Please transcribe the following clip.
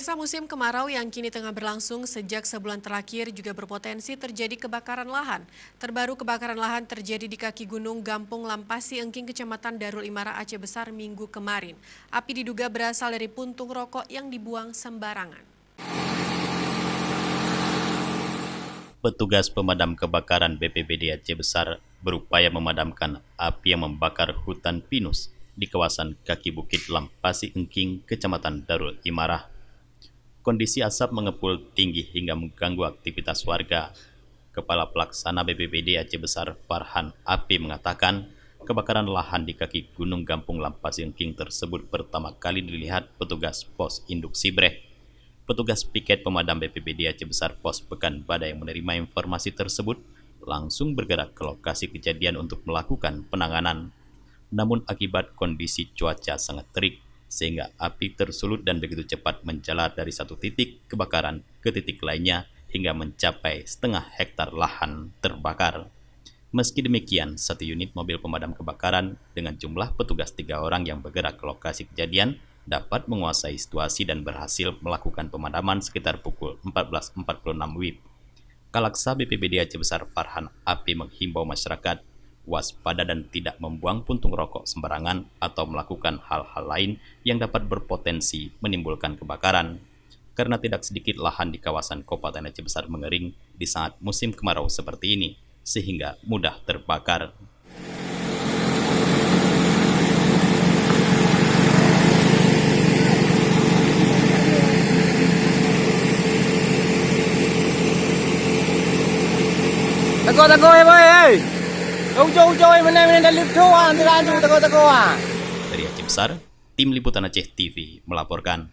Pemirsa, musim kemarau yang kini tengah berlangsung sejak sebulan terakhir juga berpotensi terjadi kebakaran lahan. Terbaru kebakaran lahan terjadi di kaki gunung Gampung Lampasi Engking, Kecamatan Darul Imara, Aceh Besar Minggu kemarin. Api diduga berasal dari puntung rokok yang dibuang sembarangan. Petugas pemadam kebakaran BPBD Aceh Besar berupaya memadamkan api yang membakar hutan pinus di kawasan kaki Bukit Lampasi Engking, Kecamatan Darul Imara. Kondisi asap mengepul tinggi hingga mengganggu aktivitas warga. Kepala Pelaksana BPBD Aceh Besar Farhan Api mengatakan, kebakaran lahan di kaki Gunung Gampung Lampasi Engking tersebut pertama kali dilihat petugas pos induk Sibreh. Petugas piket pemadam BPBD Aceh Besar Pos Pekan Badai yang menerima informasi tersebut langsung bergerak ke lokasi kejadian untuk melakukan penanganan. Namun akibat kondisi cuaca sangat terik, sehingga api tersulut dan begitu cepat menjalar dari satu titik kebakaran ke titik lainnya hingga mencapai setengah hektar lahan terbakar. Meski demikian, satu unit mobil pemadam kebakaran dengan jumlah petugas 3 orang yang bergerak ke lokasi kejadian dapat menguasai situasi dan berhasil melakukan pemadaman sekitar pukul 14.46 WIB. Kalaksa BPBD Aceh Besar Farhan Api menghimbau masyarakat waspada dan tidak membuang puntung rokok sembarangan atau melakukan hal-hal lain yang dapat berpotensi menimbulkan kebakaran. Karena tidak sedikit lahan di kawasan Kabupaten Aceh Besar mengering di saat musim kemarau seperti ini, sehingga mudah terbakar. Teko boy. Ujung-ujung mana dah lift tu ah, nanti lanjut teko ah. Dari Aceh Besar, Tim Liputan Aceh TV melaporkan.